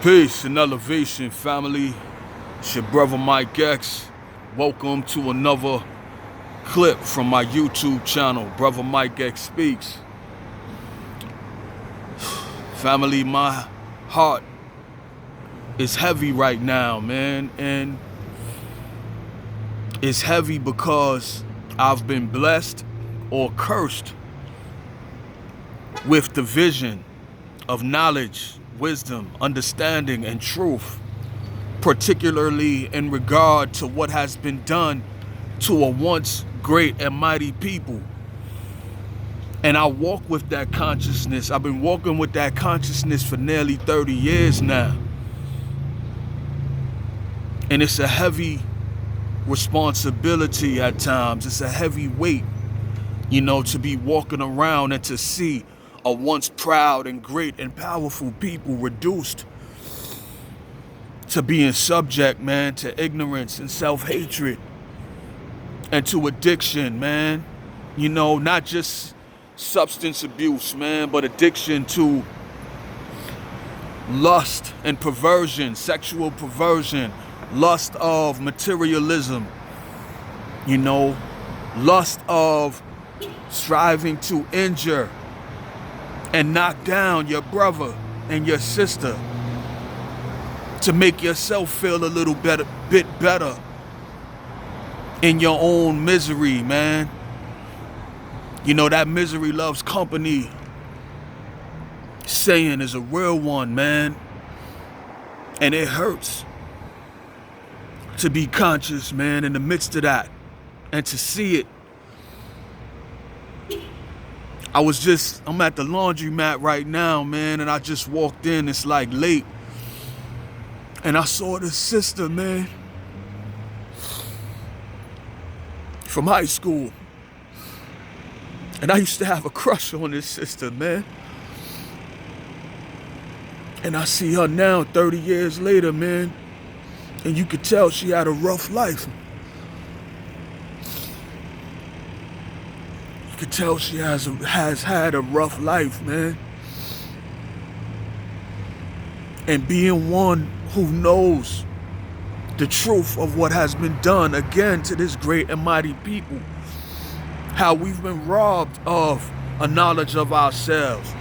Peace and elevation, family. It's your brother Mike X. Welcome to another clip from my YouTube channel, Brother Mike X Speaks. Family, my heart is heavy right now, man. And it's heavy because I've been blessed or cursed with the vision of knowledge, wisdom, understanding, and truth, particularly in regard to what has been done to a once great and mighty people. And I walk with that consciousness. I've been walking with that consciousness for nearly 30 years now. And it's a heavy responsibility at times. It's a heavy weight, to be walking around and to see a once proud and great and powerful people reduced to being subject, man, to ignorance and self-hatred and to addiction, man. Not just substance abuse, man, but addiction to lust and perversion, sexual perversion, lust of materialism, lust of striving to injure and knock down your brother and your sister to make yourself feel a little bit better in your own misery, man. That misery loves company saying is a real one, man. And it hurts to be conscious, man, in the midst of that and to see it. I'm at the laundromat right now, man, and I just walked in. It's like late. And I saw this sister, man, from high school. And I used to have a crush on this sister, man. And I see her now 30 years later, man. And you could tell she had a rough life. You could tell she has had a rough life, man. And being one who knows the truth of what has been done again to this great and mighty people, how we've been robbed of a knowledge of ourselves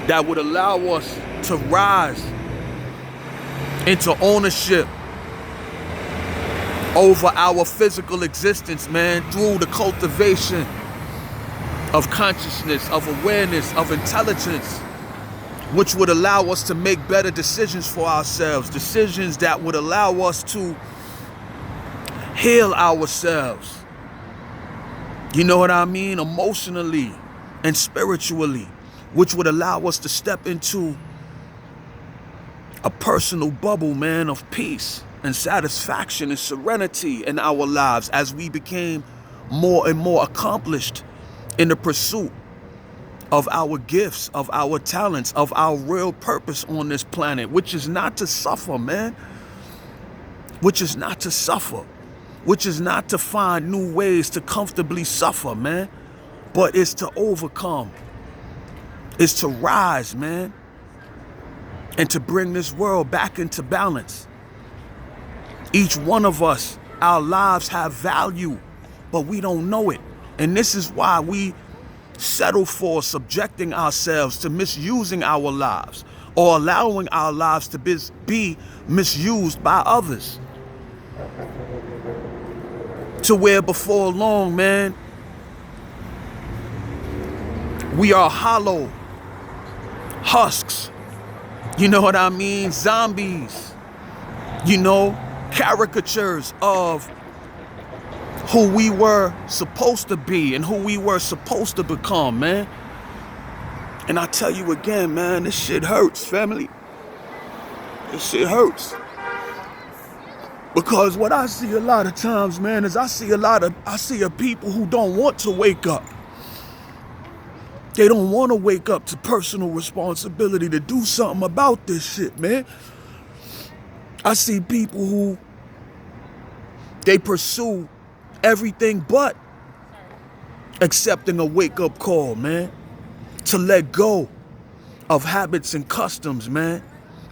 that would allow us to rise into ownership over our physical existence, man, through the cultivation of consciousness, of awareness, of intelligence, which would allow us to make better decisions for ourselves, decisions that would allow us to heal ourselves. You know what I mean? Emotionally and spiritually, which would allow us to step into a personal bubble, man, of peace and satisfaction and serenity in our lives as we became more and more accomplished in the pursuit of our gifts, of our talents, of our real purpose on this planet, which is not to suffer, man. Which is not to suffer. Which is not to find new ways to comfortably suffer, man. But it's to overcome. It's to rise, man. And to bring this world back into balance. Each one of us, our lives have value, but we don't know it. And this is why we settle for subjecting ourselves to misusing our lives or allowing our lives to be misused by others. To where before long, man, we are hollow husks. You know what I mean? Zombies. Caricatures of who we were supposed to be and who we were supposed to become, man. And I tell you again, man, this shit hurts, family. This shit hurts. Because what I see a lot of times, man, is I see a people who don't want to wake up. They don't want to wake up to personal responsibility to do something about this shit, man. I see people who they pursue everything but accepting a wake-up call, man, to let go of habits and customs, man,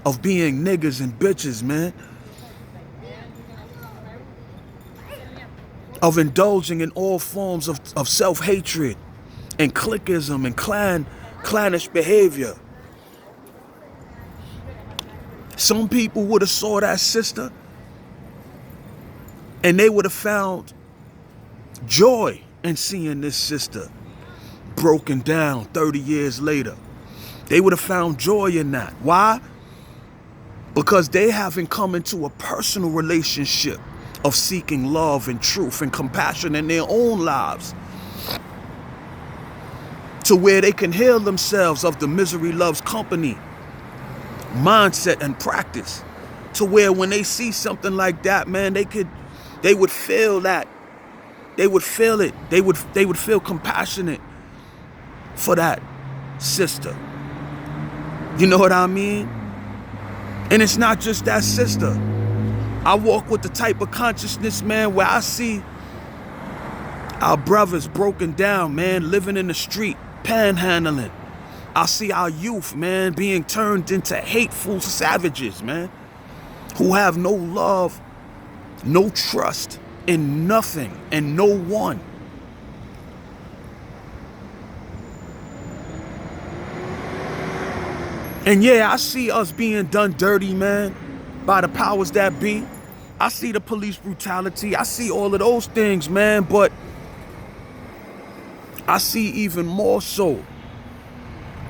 of being niggas and bitches, man, of indulging in all forms of self-hatred and cliquism and clannish behavior. Some people would have saw that sister and they would have found joy in seeing this sister broken down 30 years later. They would have found joy in that. Why? Because they haven't come into a personal relationship of seeking love and truth and compassion in their own lives, to where they can heal themselves of the misery loves company mindset and practice, to where when they see something like that, man, they would feel that. They would feel it. They would feel compassionate for that sister. You know what I mean? And it's not just that sister. I walk with the type of consciousness, man, where I see our brothers broken down, man, living in the street, panhandling. I see our youth, man, being turned into hateful savages, man, who have no love, no trust in nothing and no one. And yeah, I see us being done dirty, man, by the powers that be. I see the police brutality. I see all of those things, man, but I see even more so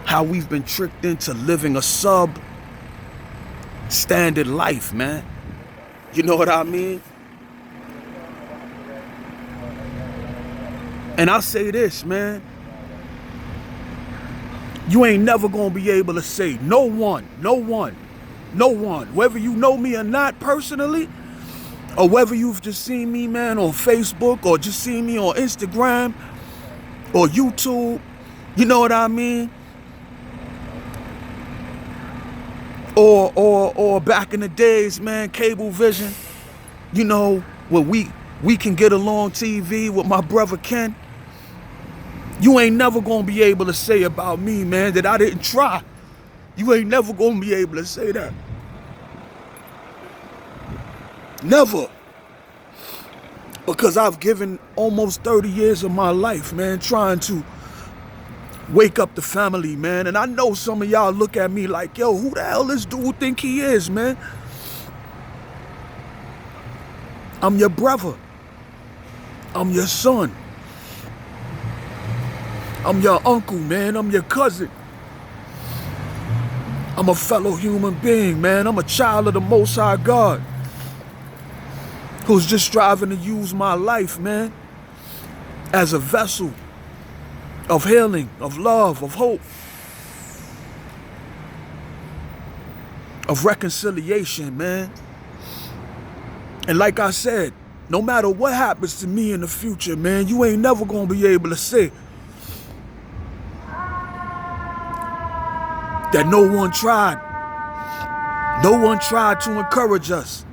how we've been tricked into living a sub-standard life, man. You know what I mean? And I'll say this, man. You ain't never gonna be able to say no one, whether you know me or not personally, or whether you've just seen me, man, on Facebook, or just seen me on Instagram or YouTube, you know what I mean? Or back in the days, man, cable vision, you know, where we can get along TV with my brother Ken. You ain't never gonna be able to say about me, man, that I didn't try. You ain't never gonna be able to say that. Never. Because I've given almost 30 years of my life, man, trying to wake up the family, man. And I know some of y'all look at me like, yo, who the hell this dude think he is, man? I'm your brother. I'm your son. I'm your uncle, man. I'm your cousin. I'm a fellow human being, man. I'm a child of the Most High God, who's just striving to use my life, man, as a vessel of healing, of love, of hope, of reconciliation, man. And like I said, no matter what happens to me in the future, man, you ain't never gonna be able to say that no one tried. No one tried to encourage us.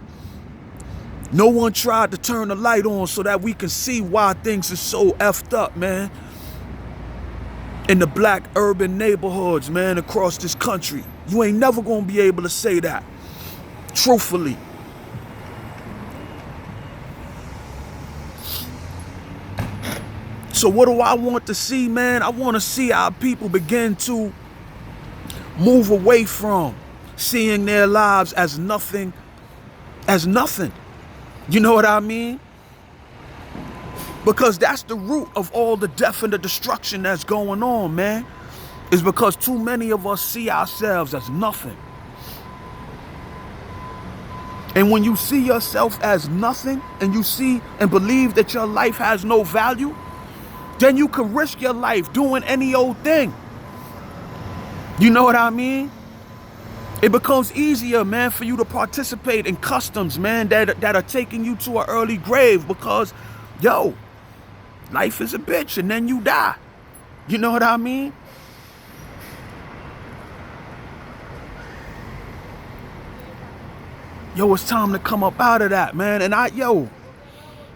No one tried to turn the light on so that we can see why things are so effed up, man, in the black urban neighborhoods, man, across this country. You ain't never gonna be able to say that, truthfully. So what do I want to see, man? I want to see our people begin to move away from seeing their lives as nothing. You know what I mean? Because that's the root of all the death and the destruction that's going on, man. Is because too many of us see ourselves as nothing. And when you see yourself as nothing, and you see and believe that your life has no value, then you can risk your life doing any old thing. You know what I mean? It becomes easier, man, for you to participate in customs, man, that are taking you to an early grave because, yo, life is a bitch and then you die. You know what I mean? Yo, it's time to come up out of that, man. And I know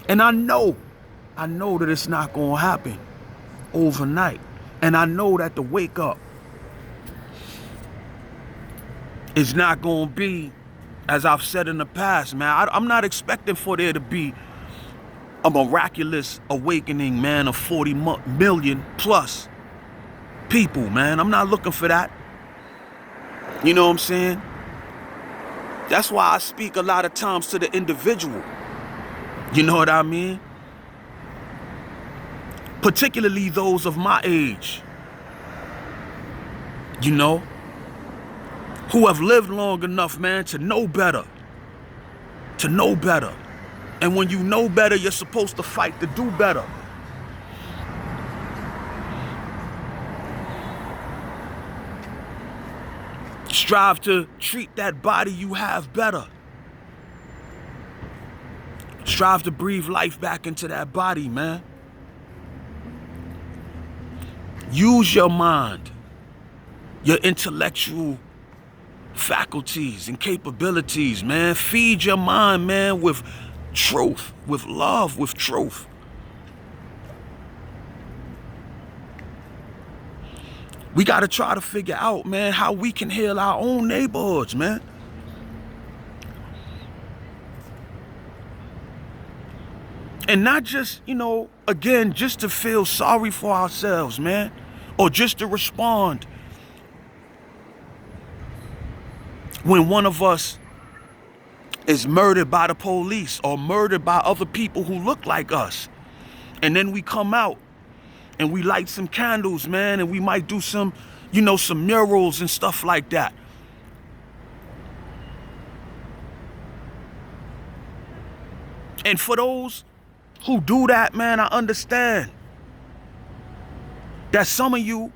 that it's not gonna happen overnight. And I know that to wake up is not going to be, as I've said in the past, man. I'm not expecting for there to be a miraculous awakening, man, of 40 million plus people, man. I'm not looking for that. You know what I'm saying? That's why I speak a lot of times to the individual. You know what I mean? Particularly those of my age, you know, who have lived long enough, man, to know better. To know better. And when you know better, you're supposed to fight to do better. Strive to treat that body you have better. Strive to breathe life back into that body, man. Use your mind, your intellectual faculties and capabilities, man. Feed your mind, man, with truth, with love, with truth. We got to try to figure out, man, how we can heal our own neighborhoods, man. And not just, you know, again, just to feel sorry for ourselves, man, or just to respond when one of us is murdered by the police or murdered by other people who look like us. And then we come out and we light some candles, man, and we might do some, you know, some murals and stuff like that. And for those who do that, man, I understand that some of you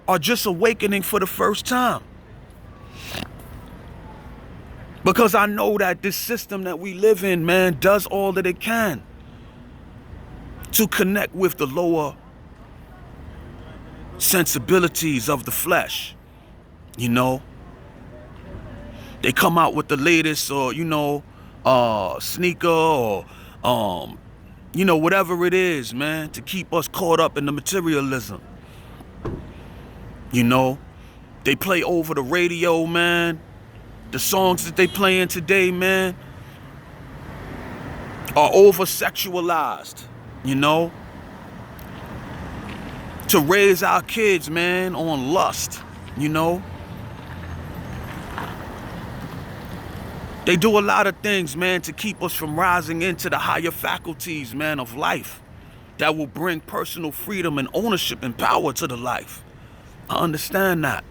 are just awakening for the first time. Because I know that this system that we live in, man, does all that it can to connect with the lower sensibilities of the flesh. You know, they come out with the latest, or, you know, sneaker, or you know, whatever it is, man, to keep us caught up in the materialism. You know, they play over the radio, man. The songs that they playing today, man, are over-sexualized, you know, to raise our kids, man, on lust, you know. They do a lot of things, man, to keep us from rising into the higher faculties, man, of life that will bring personal freedom and ownership and power to the life. I understand that.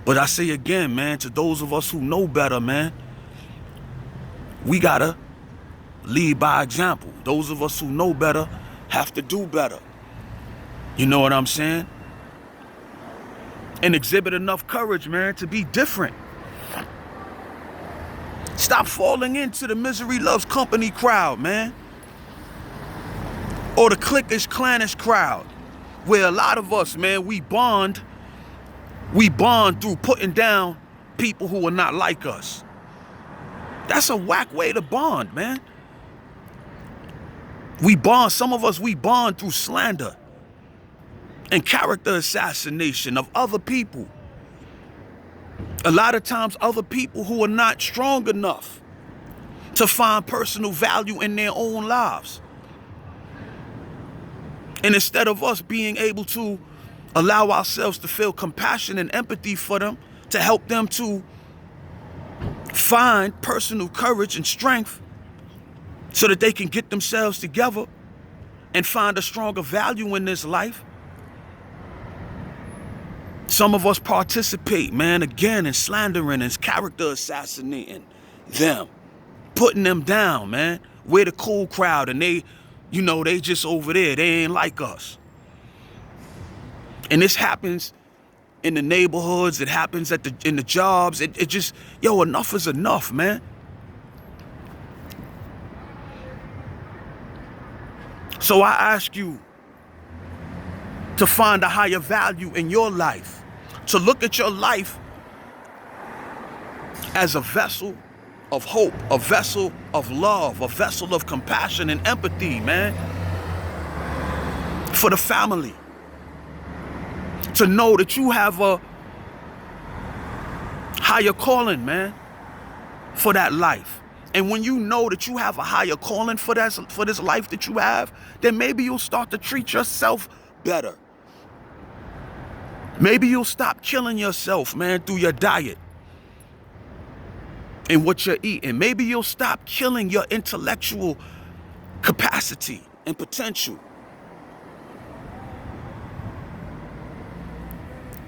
But I say again, man, to those of us who know better, man, we gotta lead by example. Those of us who know better have to do better. You know what I'm saying? And exhibit enough courage, man, to be different. Stop falling into the misery loves company crowd, man. Or the cliquish, clannish crowd, where a lot of us, man, we bond through putting down people who are not like us. That's a whack way to bond, man. We bond, some of us, we bond through slander and character assassination of other people. A lot of times other people who are not strong enough to find personal value in their own lives. And instead of us being able to allow ourselves to feel compassion and empathy for them, to help them to find personal courage and strength so that they can get themselves together and find a stronger value in this life. Some of us participate, man, again, in slandering and character assassinating them, putting them down, man. We're the cool crowd and they, you know, they just over there. They ain't like us. And this happens in the neighborhoods. It happens in the jobs. It just, yo, enough is enough, man. So I ask you to find a higher value in your life, to look at your life as a vessel of hope, a vessel of love, a vessel of compassion and empathy, man, for the family. To know that you have Higher calling, man, for that life. And when you know that you have a higher calling for this life that you have, then maybe you'll start to treat yourself better. Maybe you'll stop killing yourself, man, through your diet and what you're eating. Maybe you'll stop killing your intellectual capacity and potential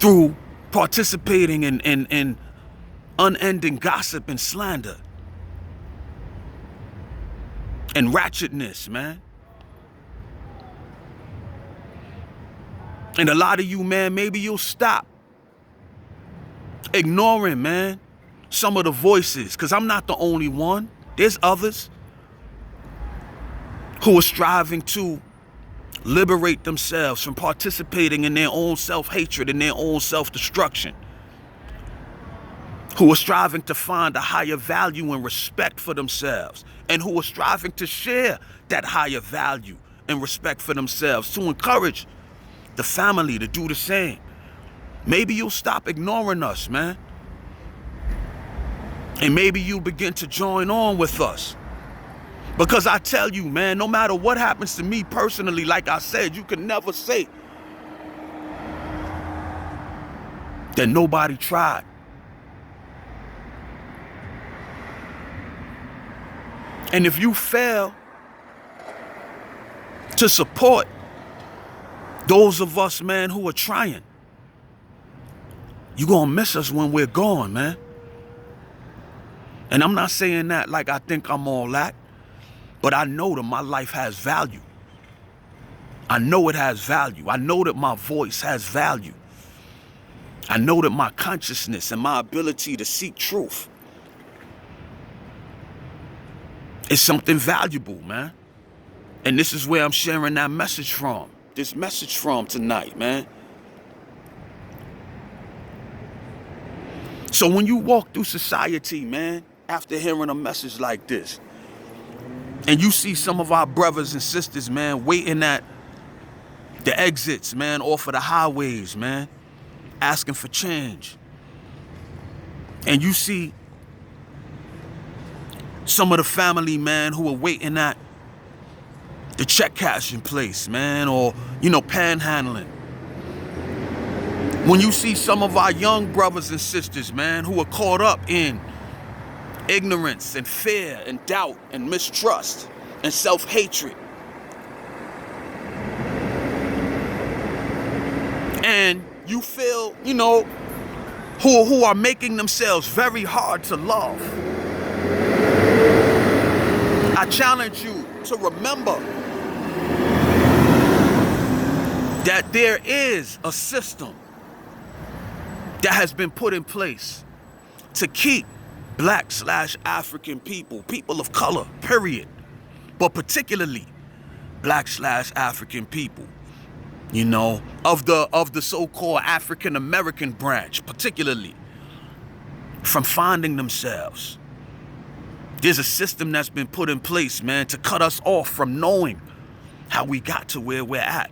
through participating in unending gossip and slander and ratchetness, man. And a lot of you, man, maybe you'll stop ignoring, man, some of the voices, because I'm not the only one. There's others who are striving to liberate themselves from participating in their own self-hatred and their own self-destruction, who are striving to find a higher value and respect for themselves, and who are striving to share that higher value and respect for themselves, to encourage the family to do the same. Maybe you'll stop ignoring us, man. And maybe you'll begin to join on with us. Because I tell you, man, no matter what happens to me personally, like I said, you can never say that nobody tried. And if you fail to support those of us, man, who are trying, you're gonna miss us when we're gone, man. And I'm not saying that like I think I'm all that, but I know that my life has value. I know it has value. I know that my voice has value. I know that my consciousness and my ability to seek truth is something valuable, man. And this is where I'm sharing that message from. This message from tonight, man. So when you walk through society, man, after hearing a message like this, and you see some of our brothers and sisters, man, waiting at the exits, man, off of the highways, man, asking for change. And you see some of the family, man, who are waiting at the check cashing place, man, or, panhandling. When you see some of our young brothers and sisters, man, who are caught up in ignorance and fear and doubt and mistrust and self-hatred, and you feel, who are making themselves very hard to love, I challenge you to remember that there is a system that has been put in place to keep Black/African people, people of color, period, but particularly Black/African people, of the so-called African American branch, particularly, from finding themselves. There's a system that's been put in place, man, to cut us off from knowing how we got to where we're at.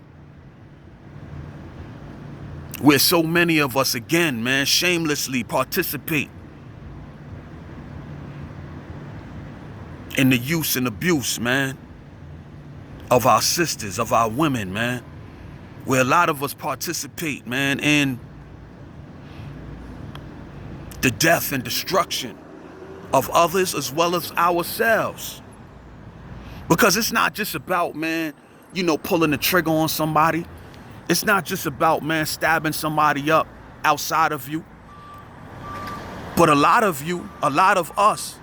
Where so many of us, again, man, shamelessly participate in the use and abuse, man, of our sisters, of our women, man. Where a lot of us participate, man, in the death and destruction of others as well as ourselves. Because it's not just about, man, pulling the trigger on somebody. It's not just about, man, stabbing somebody up outside of you. But a lot of us,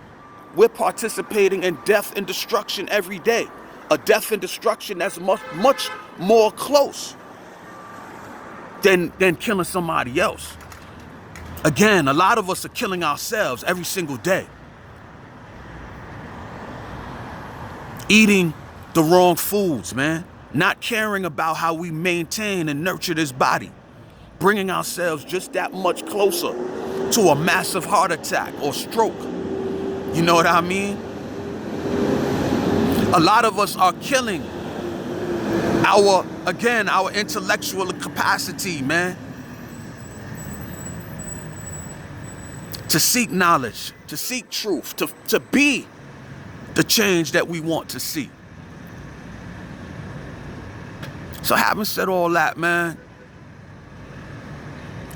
we're participating in death and destruction every day. A death and destruction that's much more close than killing somebody else. Again, a lot of us are killing ourselves every single day. Eating the wrong foods, man. Not caring about how we maintain and nurture this body. Bringing ourselves just that much closer to a massive heart attack or stroke. You know what I mean? A lot of us are killing our intellectual capacity, man. to seek knowledge, to seek truth, to be the change that we want to see. So having said all that, man,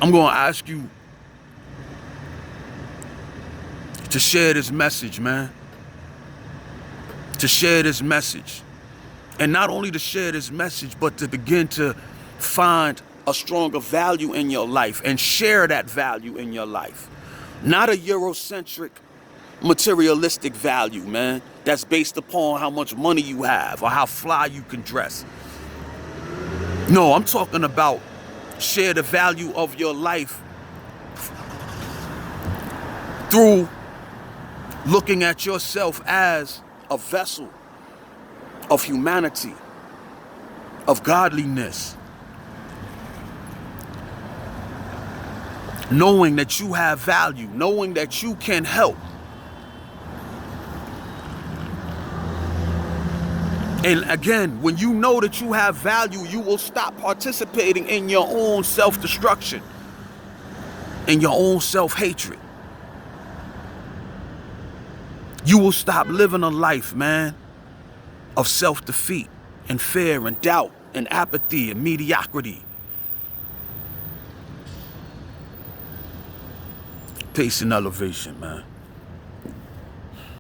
I'm going to ask you to share this message, man. To share this message. And not only to share this message, but to begin to find a stronger value in your life and share that value in your life. Not a Eurocentric, materialistic value, man, that's based upon how much money you have or how fly you can dress. No, I'm talking about share the value of your life through looking at yourself as a vessel of humanity, of godliness. Knowing that you have value, knowing that you can help. And again, when you know that you have value, you will stop participating in your own self-destruction, in your own self-hatred. You will stop living a life, man, of self-defeat and fear and doubt and apathy and mediocrity. Peace and elevation, man.